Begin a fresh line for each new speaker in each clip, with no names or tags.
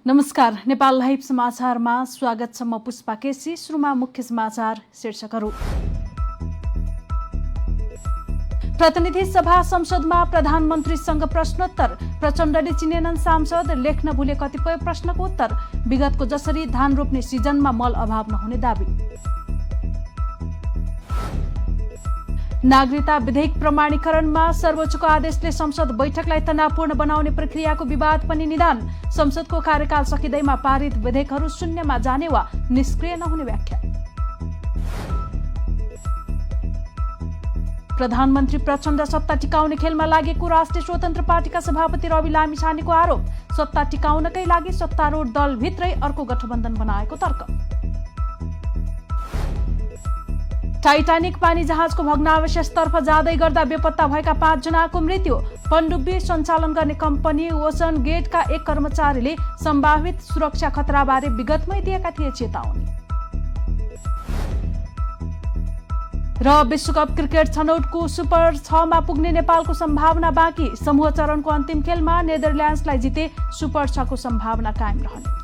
नमस्कार, नेपाल लाइभ समाचारमा स्वागत छ। म पुष्पा केसी। सुरुमा मुख्य समाचार शीर्षकहरू। प्रतिनिधि सभा संसदमा प्रधानमन्त्रीसँग प्रश्नोत्तर। प्रचण्डले चिनेनन् सांसद, लेख्न भुले कतिपय प्रश्नको उत्तर। विगतको जसरी धान रोप्ने सिजनमा मल अभाव नहुने दाबी। नागरिकता विधेयक प्रमाणीकरणमा सर्वोच्चको आदेशले संसद बैठकलाई तनावपूर्ण बनाउने प्रक्रियाको विवाद पनि निदान। संसदको कार्यकाल सकिँदैमा पारित विधेयकहरू शून्यमा जाने वा निष्क्रिय नहुने व्याख्या। प्रधानमन्त्री प्रचण्ड सत्ता टिकाउने खेलमा लागेको राष्ट्रिय स्वतन्त्र पार्टीका सभापति रवि लामिछानेको आरोप। सत्ता टिकाउनकै लागि सत्तारूढ दलभित्रै अर्को गठबन्धन बनाएको तर्क। टाइटानिक पानी जहाजको भग्नावशेषतर्फ जाँदै गर्दा बेपत्ता भएका 5 जनाको मृत्यु। पनडुब्बी सञ्चालन गर्ने कम्पनी ओसन गेटका एक कर्मचारीले सम्भावित सुरक्षा खतराबारे विगतमै दिएका थिए चेतावनी। र विश्वकप क्रिकेट छनौटको सुपर 6 मा पुग्ने नेपालको सम्भावना बाँकी। समूह चरणको अन्तिम खेलमा नेदरल्यान्ड्सलाई जिते सुपर 6 को सम्भावना कायम रहने।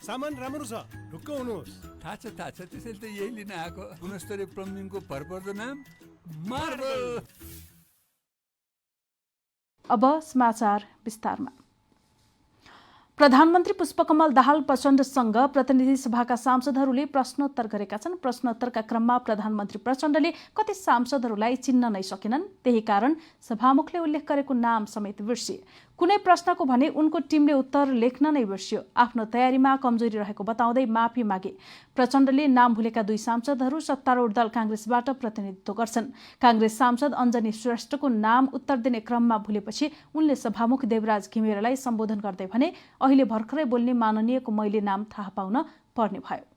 सामान राम्रो छ, ढुक्क हुनुहोस्।
थाहा छ त्यसैले त यही लिन आएको। गुणस्तरीय प्लम्बिङको भरपर्दो नाम मार्बल।
अब समाचार विस्तारमा। प्रधानमन्त्री पुष्पकमल दाहाल प्रचण्डसँग प्रतिनिधि सभाका सांसदहरूले प्रश्नोत्तर गरेका छन्। प्रश्नोत्तरका क्रममा प्रधानमन्त्री प्रचण्डले कति सांसदहरूलाई चिन्न नै सकेनन्। त्यही कारण सभामुखले उल्लेख गरेको नाम समेत बिर्सिए। कुनै प्रश्नको भने उनको टिमले उत्तर लेख्न नै बिर्सियो। आफ्नो तयारीमा कमजोरी रहेको बताउँदै माफी मागे। प्रचण्डले नाम भुलेका 2 सांसदहरू सत्तारूढ दल कांग्रेसबाट प्रतिनिधित्व गर्छन्। कांग्रेस सांसद अञ्जनी श्रेष्ठको नाम उत्तर दिने क्रममा भुलेपछि उनले सभामुख देवराज घिमिरेलाई सम्बोधन गर्दै भने, अहिले भर्खरै बोल्ने माननीयको मैले नाम थाहा पाउन पर्ने भयो।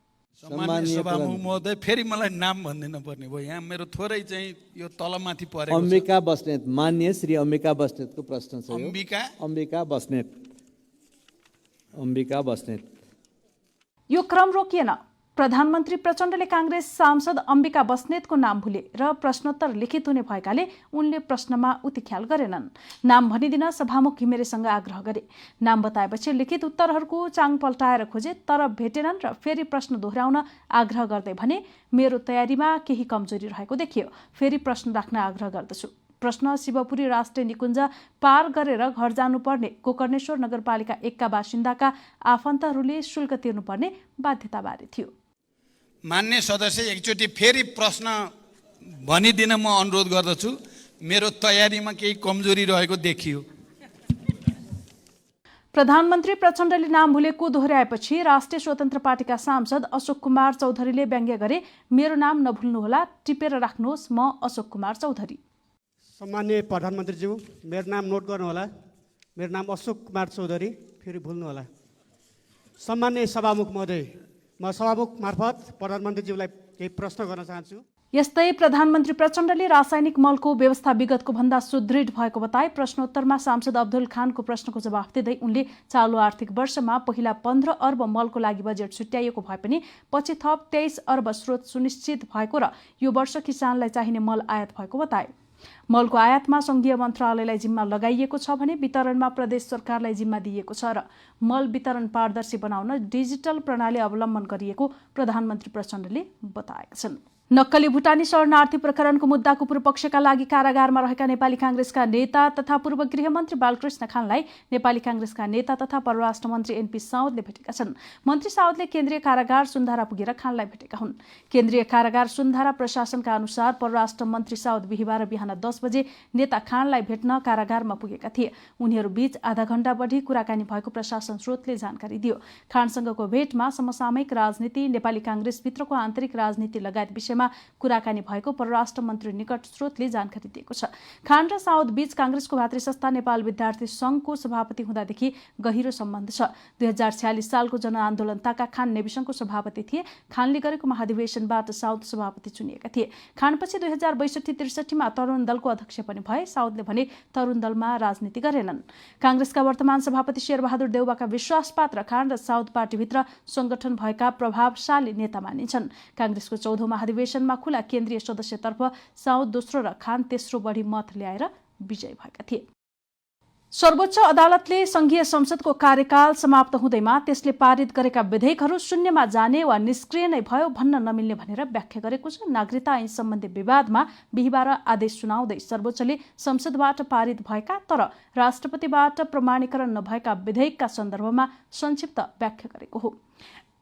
सम्माननीय सभामुख महोदय, फेरि मलाई नाम भन्दिन पर्ने भयो। यहाँ मेरो थोरै चाहिँ यो तलमाथि परेको छ।
अम्बिका बस्नेत, मान्य श्री अम्बिका बस्नेतको प्रश्न छ। अम्बिका बस्नेत।
यो क्रम रोकिएन। प्रधानमन्त्री प्रचण्डले कांग्रेस सांसद अम्बिका बस्नेतको नाम भुले र प्रश्नोत्तर लिखित हुने भएकाले उनले प्रश्नमा उति ख्याल गरेनन्। नाम भनिदिन सभामुख घिमिरेसँग आग्रह गरे। नाम बताएपछि लिखित उत्तरहरूको चाङ पल्टाएर खोजे, तर भेटेनन् र फेरि प्रश्न दोहोर्याउन आग्रह गर्दै भने, मेरो तयारीमा केही कमजोरी रहेको देखियो। फेरि प्रश्न राख्न आग्रह गर्दछु। प्रश्न शिवपुरी राष्ट्रिय निकुञ्ज पार गरेर घर जानुपर्ने गोकर्णेश्वर नगरपालिका 1 का बासिन्दाका आफन्तहरूले शुल्क तिर्नुपर्ने बाध्यताबारे थियो।
मान्य सदस्य, एकचोटि फेरि प्रश्न भनिदिन म अनुरोध गर्दछु। मेरो तयारीमा केही कमजोरी रहेको देखियो।
प्रधानमन्त्री प्रचण्डले नाम भुलेको दोहोर्याएपछि राष्ट्रिय स्वतन्त्र पार्टीका सांसद अशोक कुमार चौधरीले व्यङ्ग्य गरे, मेरो नाम नभुल्नुहोला, टिपेर राख्नुहोस्, म अशोक कुमार चौधरी।
सम्माननीय प्रधानमन्त्रीज्यू, मेरो नाम नोट गर्नुहोला। मेरो नाम अशोक कुमार चौधरी, फेरि भुल्नुहोला। सम्माननीय सभामुख महोदय, म सभामुख मार्फत प्रधानमन्त्रीज्यूलाई केही प्रश्न गर्न चाहन्छु।
यस्तै प्रधानमन्त्री प्रचण्डले रासायनिक मलको व्यवस्था विगतको भन्दा सुदृढ भएको बताए। प्रश्नोत्तरमा सांसद अब्दुल खानको प्रश्नको जवाफ दिँदै उनले चालु आर्थिक वर्षमा पहिला 15 अर्ब मलको लागि बजेट छुट्याइएको भए पनि पछि थप 23 अर्ब स्रोत सुनिश्चित भएको र यो वर्ष किसानलाई चाहिने मल आयात भएको बताए। मलको आयातमा संघीय मन्त्रालयलाई जिम्मा लगाइएको छ भने वितरणमा प्रदेश सरकारलाई जिम्मा दिइएको छ र मल वितरण पारदर्शी बनाउन डिजिटल प्रणाली अवलम्बन गरिएको प्रधानमन्त्री प्रचण्डले बताएका छन्। नक्कली भुटानी शरणार्थी प्रकरणको मुद्दाको पूर्वपक्षका लागि कारागारमा रहेका नेपाली कांग्रेसका नेता तथा पूर्व गृहमन्त्री बालकृष्ण खानलाई नेपाली कांग्रेसका नेता तथा परराष्ट्र मन्त्री एनपी साउदले भेटेका छन्। मन्त्री साउदले केन्द्रीय कारागार सुन्धारा पुगेर खानलाई भेटेका हुन्। केन्द्रीय कारागार सुन्धारा प्रशासनका अनुसार परराष्ट्र मन्त्री साउद बिहिबार बिहान 10 बजे नेता खानलाई भेट्न कारागारमा पुगेका थिए। उनीहरू बीच आधा घण्टा बढी कुराकानी भएको प्रशासन स्रोतले जानकारी दियो। खानसँगको भेटमा समसामयिक राजनीति, नेपाली कांग्रेसभित्रको आन्तरिक राजनीति लगायत विषयमा कुराकानी भएको परराष्ट्र मन्त्री निकट स्रोतले जानकारी दिएको छ। खान र साउद बीच कांग्रेसको भातृ संस्था नेपाल विद्यार्थी संघको सभापति हुँदादेखि गहिरो सम्बन्ध छ। 2046 सालको जनआन्दोलन ताका खान नेविसंघको सभापति थिए। खानले गरेको महाधिवेशनबाट साउद सभापति चुनिएका थिए। खानपछि 2062-63 मा तरुण दलको अध्यक्ष पनि भए। साउदले भने तरुण दलमा राजनीति गरेनन्। कांग्रेसका वर्तमान सभापति शेरबहादुर देउवाका विश्वासपात्र खान र साउद पार्टीभित्र संगठन भएका प्रभावशाली नेता मानिन्छन्। कांग्रेसको 14औं महाधिवेशनमा खुला केन्द्रीय सदस्यतर्फ साउद दोस्रो र खान तेस्रो बढी मत ल्याएर विजयी भएका थिए। सर्वोच्च अदालतले संघीय संसदको कार्यकाल समाप्त हुँदैमा त्यसले पारित गरेका विधेयकहरू शून्यमा जाने वा निष्क्रिय नै भयो भन्न नमिल्ने भनेर व्याख्या गरेको छ। नागरिकता ऐन सम्बन्धी विवादमा बिहीबार आदेश सुनाउँदै सर्वोच्चले संसदबाट पारित भएका तर राष्ट्रपतिबाट प्रमाणीकरण नभएका विधेयकका सन्दर्भमा संक्षिप्त व्याख्या गरेको हो।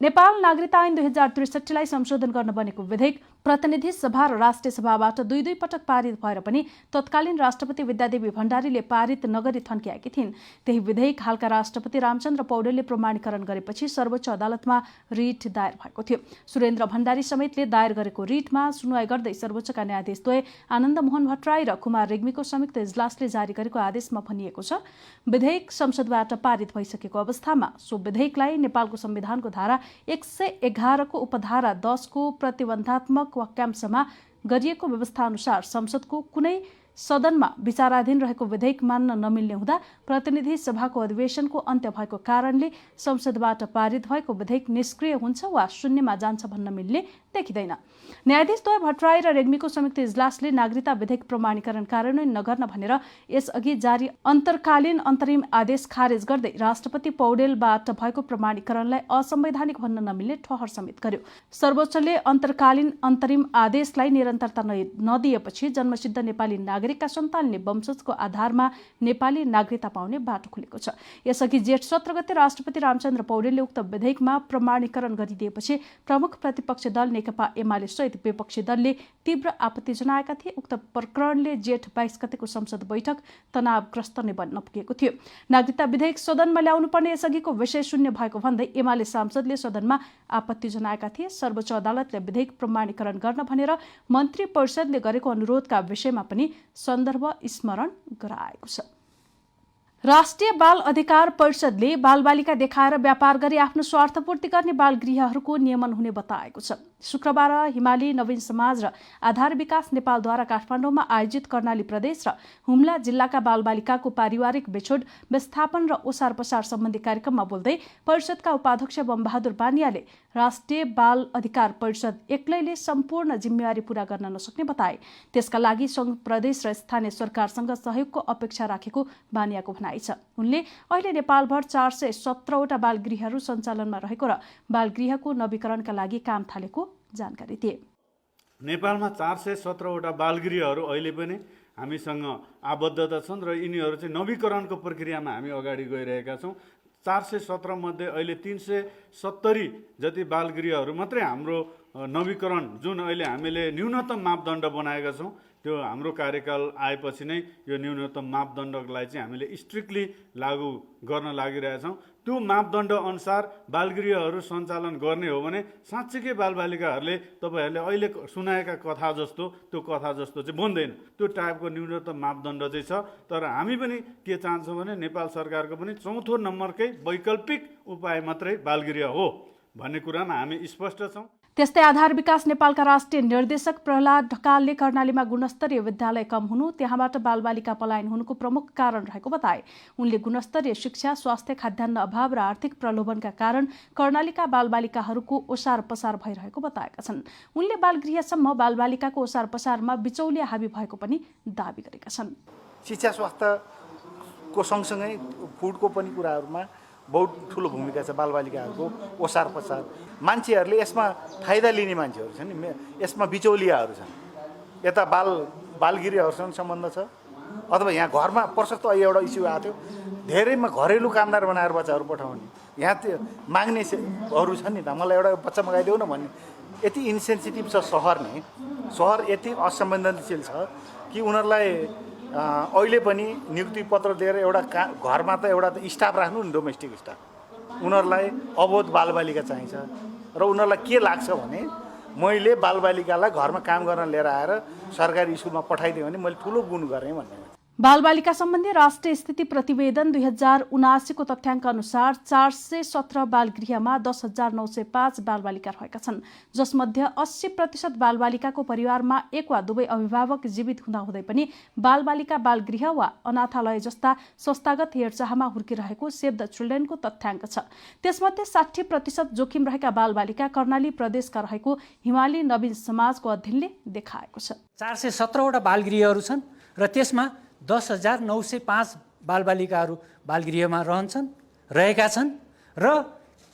नेपाल नागरिकता ऐन 2063 लाई संशोधन गर्न बनेको विधेयक प्रतिनिधि सभा र राष्ट्रिय सभाबाट दुई पटक पारित भएर पनि तत्कालीन राष्ट्रपति विद्यादेवी भण्डारीले पारित नगरी थन्क्याएकी थिइन्। त्यही विधेयक हालका राष्ट्रपति रामचन्द्र पौडेलले प्रमाणीकरण गरेपछि सर्वोच्च अदालतमा रिट दायर भएको थियो। सुरेन्द्र भण्डारी समेतले दायर गरेको रिटमा सुनवाई गर्दै सर्वोच्चका न्यायाधीशद्वय आनन्द मोहन भट्टराई र कुमार रेग्मीको संयुक्त इजलासले जारी गरेको आदेशमा भनिएको छ, विधेयक संसदबाट पारित भइसकेको अवस्थामा सो विधेयकलाई नेपालको संविधानको धारा 111 को उपधारा 10 को प्रतिबन्धात्मक वाक्यांशमा गरिएको व्यवस्था अनुसार संसदको कुनै सदनमा विचाराधीन रहेको विधेयक मान्न नमिल्ने हुँदा प्रतिनिधि सभाको अधिवेशनको अन्त्य भएको कारणले संसदबाट पारित भएको विधेयक निष्क्रिय हुन्छ वा शून्यमा जान्छ भन्न मिल्ने देखिँदैन। न्यायाधीशद्वय भट्टराई र रेग्मीको संयुक्त इजलासले नागरिकता विधेयक प्रमाणीकरण कार्यान्वयन नगर्न भनेर यसअघि जारी अन्तर्कालीन अन्तरिम आदेश खारेज गर्दै राष्ट्रपति पौडेलबाट भएको प्रमाणीकरणलाई असंवैधानिक भन्न नमिल्ने ठहर समेत गर्यो। सर्वोच्चले अन्तर्कालीन अन्तरिम आदेशलाई निरन्तरता नदिएपछि जन्मसिद्ध नेपाली नागरिकका सन्तानले वंशजको आधारमा नेपाली नागरिकता पाउने बाटो खुलेको छ। यसअघि जेठ 17 गते राष्ट्रपति रामचन्द्र पौडेलले उक्त विधेयकमा प्रमाणीकरण गरिदिएपछि प्रमुख प्रतिपक्षी दल नेकपा एमाले सहित विपक्षी दलले तीव्र आपत्ति जनाएका थिए। उक्त प्रकरणले जेठ 22 गतेको संसद बैठक तनावग्रस्त नै बन्न पुगेको थियो। नागरिकता विधेयक सदनमा ल्याउनु पर्ने यसअघिको विषय शून्य भएको भन्दै एमाले सांसदले सदनमा आपत्ति जनाएका थिए। सर्वोच्च अदालतले विधेयक प्रमाणीकरण गर्न भनेर मन्त्री परिषदले गरेको अनुरोधका विषयमा पनि सन्दर्भ स्मरण गराएको छ। राष्ट्रिय बाल अधिकार परिषदले बालबालिका देखाएर व्यापार गरी आफ्नो स्वार्थपूर्ति गर्ने बालगृहहरूको नियमन हुने बताएको छ। शुक्रबार हिमाली नवीन समाज र आधार विकास नेपालद्वारा काठमाडौँमा आयोजित कर्णाली प्रदेश र हुम्ला जिल्लाका बालबालिकाको पारिवारिक बिछोड विस्थापन र ओसार पसार सम्बन्धी कार्यक्रममा बोल्दै परिषदका उपाध्यक्ष बमबहादुर बानियाले राष्ट्रिय बाल अधिकार परिषद एक्लैले सम्पूर्ण जिम्मेवारी पूरा गर्न नसक्ने बताए। त्यसका लागि संघ प्रदेश र स्थानीय सरकारसँग सहयोगको अपेक्षा राखेको बानियाको भनाइ छ। उनले अहिले नेपालभर 417वटा बालगृहहरू सञ्चालनमा रहेको र बालगृहको नवीकरणका लागि काम थालेको जानकारी दिए।
नेपालमा 417वटा बालगृहहरू अहिले पनि हामीसँग आबद्धता छन् र यिनीहरू चाहिँ नवीकरणको प्रक्रियामा हामी अगाडि गइरहेका छौँ। 417 मध्ये अहिले 370 जति बालगृहहरू मात्रै हाम्रो नवीकरण जुन अहिले हामीले न्यूनतम मापदण्ड बनाएका छौँ त्यो हाम्रो कार्यकाल आएपछि नै यो न्यूनतम मापदण्डलाई चाहिँ हामीले स्ट्रिक्टली लागू गर्न लागिरहेछौँ। त्यो मापदण्ड अनुसार बालगृहहरू सञ्चालन गर्ने हो भने साँच्चीकै बालबालिकाहरूले तपाईँहरूले अहिले सुनाएका कथा जस्तो त्यो कथा जस्तो चाहिँ बन्दैन। त्यो टाइपको न्यूनतम मापदण्ड चाहिँ छ। तर हामी पनि के चाहन्छौँ भने नेपाल सरकारको पनि चौथो नम्बरकै वैकल्पिक उपाय मात्रै बालगृह हो भन्ने कुरामा हामी स्पष्ट छौँ।
त्यस्तै आधार विकास नेपालका राष्ट्रिय निर्देशक प्रहलाद ढकालले कर्णालीमा गुणस्तरीय विद्यालय कम हुनु त्यहाँबाट बालबालिका पलायन हुनुको प्रमुख कारण रहेको बताए। उनले गुणस्तरीय शिक्षा, स्वास्थ्य, खाद्यान्न अभाव र आर्थिक प्रलोभनका कारण कर्णालीका बालबालिकाहरूको ओसार पसार भइरहेको बताएका छन्। उनले बालगृहसम्म बालबालिकाको ओसार पसारमा बिचौलिया हाबी भएको पनि दाबी गरेका छन्।
शिक्षा स्वास्थ्यको सँगसँगै फुडको पनि कुराहरूमा बहुत ठुलो भूमिका छ। बालबालिकाहरूको ओसार पसार मान्छेहरूले यसमा फाइदा लिने मान्छेहरू छन्, यसमा बिचौलियाहरू छन्। यता बालगृहहरूसँग सम्बन्ध छ अथवा यहाँ घरमा प्रशस्त एउटा इस्यु आएको थियो, धेरैमा घरेलु कामदार बनाएर बच्चाहरू पठाउने। यहाँ त्यो माग्नेहरू छन् नि त, मलाई एउटा बच्चा मगाइदेऊ न भन्ने। यति इन्सेन्सिटिभ छ सहर यति असंवेदनशील छ कि उनीहरूलाई अहिले पनि नियुक्ति पत्र दिएर एउटा घरमा त एउटा स्टाफ राख्नु नि, डोमेस्टिक स्टाफ। उनीहरूलाई अबोध बालबालिका चाहिन्छ र उनीहरूलाई के लाग्छ भने मैले बालबालिकालाई घरमा काम गर्न लिएर आएर सरकारी स्कुलमा पठाइदिएँ भने मैले ठुलो गुण गरेँ भन्ने।
बालबालिका सम्बन्धी राष्ट्रिय स्थिति प्रतिवेदन 2079 को तथ्याङ्क अनुसार 417 बालगृहमा 10,905 बालबालिका रहेका छन्, जसमध्ये 80% बालबालिकाको परिवारमा एक वा दुवै अभिभावक जीवित हुँदाहुँदै पनि बालबालिका बालगृह वा अनाथालय जस्ता संस्थागत हेरचाहमा हुर्किरहेको सेभ द चिल्ड्रेनको तथ्याङ्क छ। त्यसमध्ये 60% जोखिम रहेका बालबालिका कर्णाली प्रदेशका रहेको हिमाली नवीन समाजको अध्ययनले देखाएको छ।
417वटा बालगृहहरू छन् र त्यसमा 10,905 बालबालिकाहरू बालगृहमा रहेका छन् र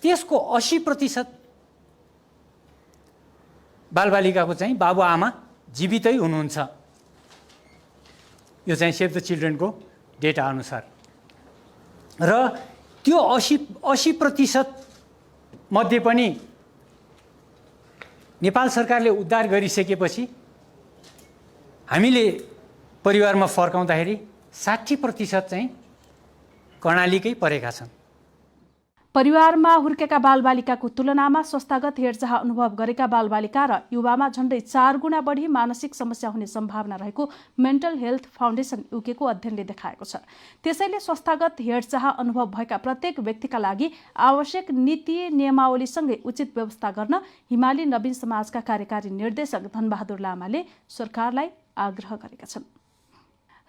त्यसको 80% बालबालिकाको चाहिँ बाबुआमा जीवितै हुनुहुन्छ। यो चाहिँ सेभ द चिल्ड्रेनको डेटा अनुसार। र त्यो 80% मध्ये पनि नेपाल सरकारले उद्धार गरिसकेपछि हामीले परिवारमा फर्काउँदाखेरि 60% चाहिँ कर्णालीकै परेका छन्।
परिवारमा हुर्केका बालबालिकाको तुलनामा संस्थागत हेरचाह अनुभव गरेका बालबालिका र युवामा झण्डै 4 गुणा बढी मानसिक समस्या हुने सम्भावना रहेको मेन्टल हेल्थ फाउन्डेसन युकेको अध्ययनले देखाएको छ। त्यसैले संस्थागत हेरचाह अनुभव भएका प्रत्येक व्यक्तिका लागि आवश्यक नीति नियमावलीसँगै उचित व्यवस्था गर्न हिमाली नवीन समाजका कार्यकारी निर्देशक धनबहादुर लामाले सरकारलाई आग्रह गरेका छन्।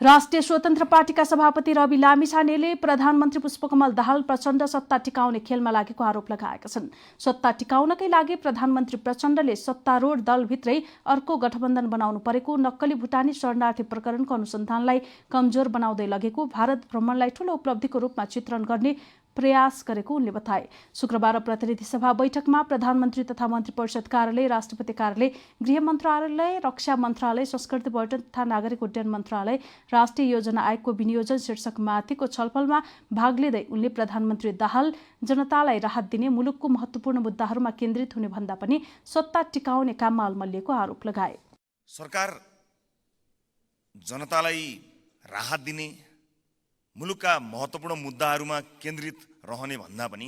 राष्ट्रिय स्वतन्त्र पार्टीका सभापति रवि लामिछानेले प्रधानमन्त्री पुष्पकमल दाहाल प्रचण्ड सत्ता टिकाउने खेलमा लागेको आरोप लगाएका छन्। सत्ता टिकाउनकै लागि प्रधानमन्त्री प्रचण्डले सत्तारूढ दलभित्रै अर्को गठबन्धन बनाउनु परेको, नक्कली भुटानी शरणार्थी प्रकरणको अनुसन्धानलाई कमजोर बनाउँदै लगेको, भारत भ्रमणलाई ठूलो उपलब्धिको रूपमा चित्रण गर्ने प्रयास गरेको उनले बताए। शुक्रबार प्रतिनिधि सभा बैठकमा प्रधानमन्त्री तथा मन्त्री परिषद कार्यालय, राष्ट्रपति कार्यालय, गृह मन्त्रालय, रक्षा मन्त्रालय, संस्कृति पर्यटन तथा नागरिक उड्डयन मन्त्रालय, राष्ट्रिय योजना आयोगको विनियोजन शीर्षक माथिको छलफलमा भाग लिँदै उनले प्रधानमन्त्री दाहाल जनतालाई राहत दिने, मुलुकको महत्त्वपूर्ण मुद्दाहरूमा केन्द्रित हुने भन्दा पनि सत्ता टिकाउने काममा अल्मलिएको आरोप लगाए।
सरकार जनतालाई राहत दिने, मुलुकका महत्त्वपूर्ण मुद्दाहरूमा केन्द्रित रहने भन्दा पनि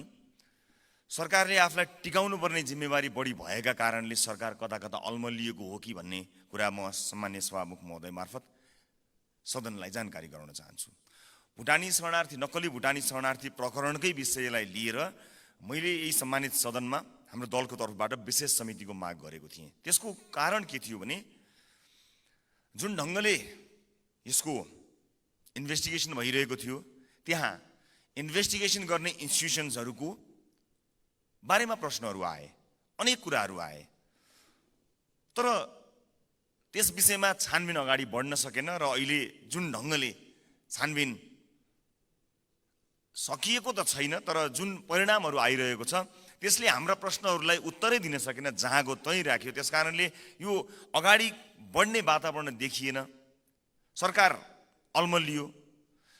सरकारले आफूलाई टिकाउनु पर्ने जिम्मेवारी बढी भएका कारणले सरकार कता कता अल्मलिएको हो कि भन्ने कुरा म सम्मान्य सभामुख महोदय मार्फत सदनलाई जानकारी गराउन चाहन्छु। भुटानी शरणार्थी, नक्कली भुटानी शरणार्थी प्रकरणकै विषयलाई लिएर मैले यही सम्मानित सदनमा हाम्रो दलको तर्फबाट विशेष समितिको माग गरेको थिएँ। त्यसको कारण के थियो भने जुन ढङ्गले यसको इन्भेस्टिगेसन भइरहेको थियो त्यहाँ इन्भेस्टिगेसन गर्ने इन्स्टिट्युसन्सहरूको बारेमा प्रश्नहरू आए, अनेक कुराहरू आए, तर त्यस विषयमा छानबिन अगाडि बढ्न सकेन र अहिले जुन ढङ्गले छानबिन सकिएको त छैन तर जुन परिणामहरू आइरहेको छ त्यसले हाम्रा प्रश्नहरूलाई उत्तरै दिन सकेन, जहाँको त्यहीँ राख्यो। त्यसकारणले यो अगाडि बढ्ने वातावरण देखिएन, सरकार अल्मलियो,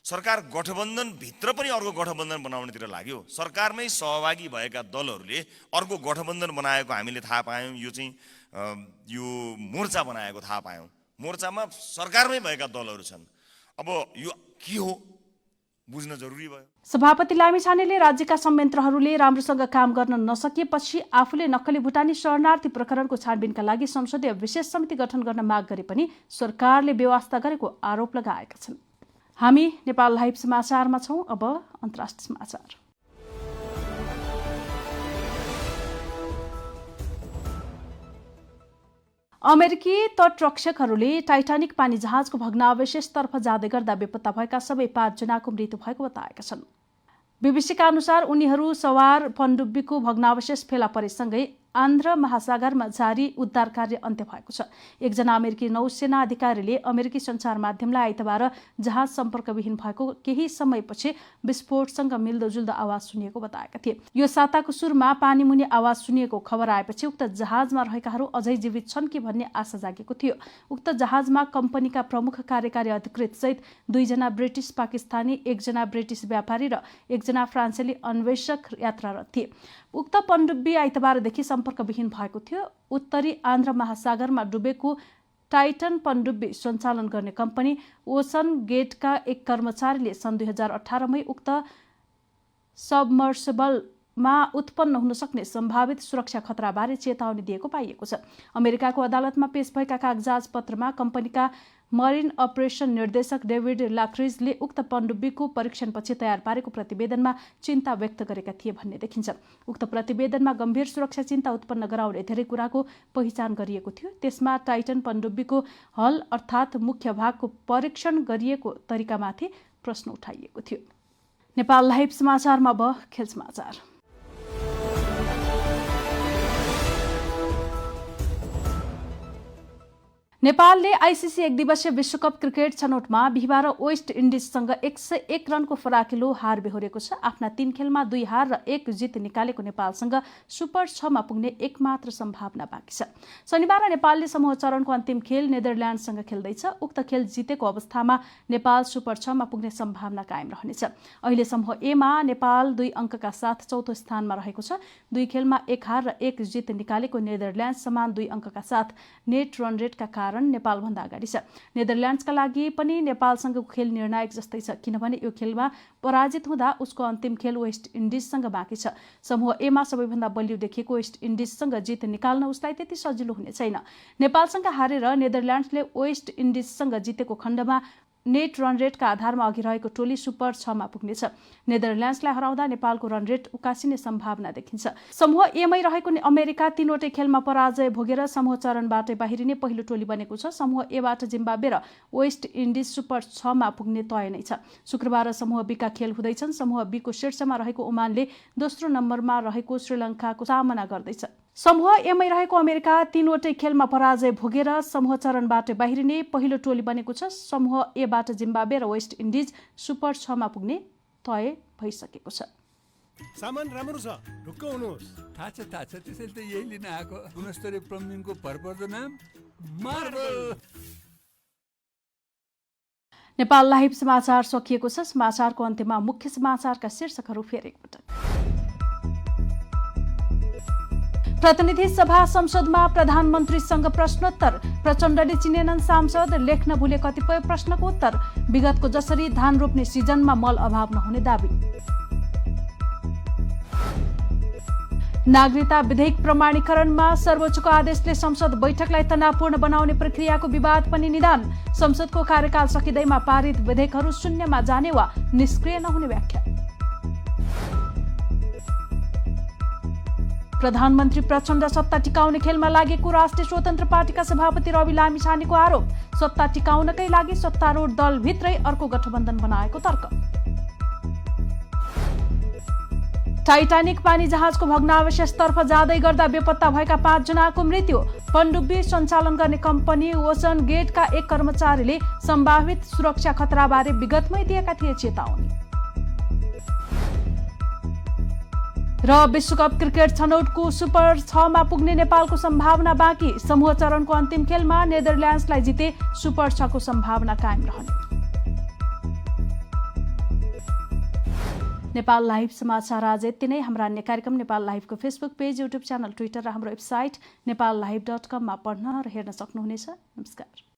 सरकार गठबन्धनभित्र पनि अर्को गठबन्धन बनाउनेतिर लाग्यो। सरकारमै सहभागी भएका दलहरूले अर्को गठबन्धन बनाएको हामीले थाहा पायौँ। यो चाहिँ यो मोर्चा बनाएको थाहा पायौँ। मोर्चामा सरकारमै भएका दलहरू छन्। अब यो के हो बुझ्न जरुरी भयो।
सभापति लामिछानेले राज्यका संयन्त्रहरूले राम्रोसँग काम गर्न नसकेपछि आफूले नक्कली भुटानी शरणार्थी प्रकरणको छानबिनका लागि संसदीय विशेष समिति गठन गर्न माग गरे पनि सरकारले बेवास्ता गरेको आरोप लगाएका छन्। हामी नेपाल लाइभ समाचारमा छौं। अब अन्तर्राष्ट्रिय समाचार। अमेरिकी तटरक्षकहरूले टाइटानिक पानी जहाजको भग्नावशेषतर्फ जाँदै गर्दा बेपत्ता भएका सबै 5 जनाको मृत्यु भएको बताएका छन्। बीबीसीका अनुसार उनीहरू सवार पनडुब्बीको भग्नावशेष फेला परेसँगै आन्ध्र महासागरमा जारी उद्धार कार्य अन्त्य भएको छ। एकजना अमेरिकी नौसेना अधिकारीले अमेरिकी सञ्चार माध्यमलाई आइतबार जहाज सम्पर्कविहीन भएको केही समयपछि विस्फोटसँग मिल्दोजुल्दो आवाज सुनिएको बताएका थिए। यो साताको सुरुमा पानीमुनि आवाज सुनिएको खबर आएपछि उक्त जहाजमा रहेकाहरू अझै जीवित छन् कि भन्ने आशा जागेको थियो। उक्त जहाजमा कम्पनीका प्रमुख कार्यकारी अधिकृत सहित 2 जना ब्रिटिस पाकिस्तानी, 1 जना ब्रिटिस व्यापारी र 1 जना फ्रान्सेली अन्वेषक यात्रारत थिए। उक्त पनडुब्बी आइतबारदेखि सम्पर्कविहीन भएको थियो। उत्तरी आन्ध्र महासागरमा डुबेको टाइटन पनडुब्बी सञ्चालन गर्ने कम्पनी ओसन गेटका एक कर्मचारीले सन् 2018 मै उक्त सबमर्सिबलमा उत्पन्न हुन सक्ने सम्भावित सुरक्षा खतराबारे चेतावनी दिएको पाइएको छ। अमेरिकाको अदालतमा पेश भएका कागजात पत्रमा कम्पनीका मरिन अपरेसन निर्देशक डेभिड लाक्रिजले उक्त पनडुब्बीको परीक्षणपछि तयार पारेको प्रतिवेदनमा चिन्ता व्यक्त गरेका थिए भन्ने देखिन्छ। उक्त प्रतिवेदनमा गम्भीर सुरक्षा चिन्ता उत्पन्न गराउने धेरै कुराको पहिचान गरिएको थियो। त्यसमा टाइटन पनडुब्बीको हल अर्थात् मुख्य भागको परीक्षण गरिएको तरिकामाथि प्रश्न उठाइएको थियो। नेपाल लाइभ समाचारमा अब खेल समाचार। नेपालले आइसिसी एक दिवसीय विश्वकप क्रिकेट छनौटमा बिहिबार वेस्ट इन्डिजसँग 101 रनको फराकिलो हार बेहोरेको छ। आफ्ना 3 खेलमा 2 हार र 1 जित निकालेको नेपालसँग सुपर 6 मा पुग्ने एकमात्र सम्भावना बाँकी छ। शनिबार नेपालले समूह चरणको अन्तिम खेल नेदरल्यान्डसँग खेल्दैछ। उक्त खेल जितेको अवस्थामा नेपाल सुपर 6 मा पुग्ने सम्भावना कायम रहनेछ। अहिले समूह ए मा नेपाल 2 अङ्कका साथ चौथो स्थानमा रहेको छ। 2 खेलमा 1 हार र 1 जित निकालेको नेदरल्यान्ड समान 2 अङ्कका साथ नेट रन रेटका कारण नेपालभन्दा अगाडि छ। नेदरल्यान्ड्सका लागि पनि नेपालसँगको खेल निर्णायक जस्तै छ, किनभने यो खेलमा पराजित हुँदा उसको अन्तिम खेल वेस्ट इन्डिजसँग बाँकी छ। समूह ए मा सबैभन्दा बलियो देखिएको वेस्ट इन्डिजसँग जित निकाल्न उसलाई त्यति सजिलो हुने छैन। नेपालसँग हारेर नेदरल्यान्ड्सले वेस्ट इन्डिजसँग जितेको खण्डमा नेट रन रेटका आधारमा अघि रहेको टोली सुपर 6 मा पुग्नेछ। नेदरल्यान्ड्सलाई हराउँदा नेपालको रन रेट उकासिने सम्भावना देखिन्छ। समूह ए मै रहेको अमेरिका 3वटै खेलमा पराजय भोगेर समूह चरणबाटै बाहिरिने पहिलो टोली बनेको छ। समूह ए बाट जिम्बाब्वे र वेस्ट इन्डिज सुपर 6 मा पुग्ने तय नै छ। शुक्रबार समूह बी का खेल हुँदैछन्। समूह बी को शीर्षमा रहेको ओमानले दोस्रो नम्बरमा रहेको श्रीलङ्काको सामना गर्दैछ। समूह ए मै रहेको अमेरिका 3वटै खेलमा पराजय भोगेर समूह चरणबाट बाहिरिने पहिलो टोली बनेको छ। समूह ए बाट जिम्बाब्वे र वेस्ट इन्डिज सुपर 6 मा पुग्ने तय भइसकेको छ।
सामान राम्रो छ, ढुक्क हुनुहोस्।
थाहा छ त्यसैले त यही लिन आएको। गुणस्तरीय प्लम्बिङको भरपर्दो नाम मार्बल।
नेपाल लाइभ समाचार सकिएको छ। समाचारको अन्त्यमा मुख्य समाचारका शीर्षकहरू फेरि एकपटक। प्रतिनिधि सभा संसदमा प्रधानमन्त्रीसँग प्रश्नोत्तर। प्रचण्डले चिनेनन् सांसद, लेख्न भुले कतिपय प्रश्नको उत्तर। विगतको जसरी धान रोप्ने सिजनमा मल अभाव नहुने दाबी। नागरिकता विधेयक प्रमाणीकरणमा सर्वोच्चको आदेशले संसद बैठकलाई तनावपूर्ण बनाउने प्रक्रियाको विवाद पनि निदान। संसदको कार्यकाल सकिँदैमा पारित विधेयकहरू शून्यमा जाने वा निष्क्रिय नहुने व्याख्या। प्रधानमन्त्री प्रचण्ड सत्ता टिकाउने खेलमा लागेको राष्ट्रिय स्वतन्त्र पार्टीका सभापति रवि लामिछानेको आरोप। सत्ता टिकाउनकै लागि सत्तारूढ दलभित्रै अर्को गठबन्धन बनाएको तर्क। टाइटानिक पानी जहाजको भग्नावशेषतर्फ जाँदै गर्दा बेपत्ता भएका 5 जनाको मृत्यु। पनडुब्बी सञ्चालन गर्ने कम्पनी ओसन गेटका एक कर्मचारीले सम्भावित सुरक्षा खतराबारे विगतमै दिएका थिए चेतावनी। र विश्वकप क्रिकेट छनौटको सुपर 6 मा पुग्ने नेपालको सम्भावना बाँकी। समूह चरणको अन्तिम खेलमा नेदरल्यान्ड्सलाई जिते सुपर 6 को सम्भावना कायम रहने। नेपाल लाइभ समाचार आज यति नै। हाम्रा अन्य कार्यक्रम नेपाल लाइभको Facebook page, YouTube channel, Twitter र हाम्रो वेबसाइट नेपाललाइभ.com मा पढ्न र हेर्न सक्नुहुनेछ। नमस्कार।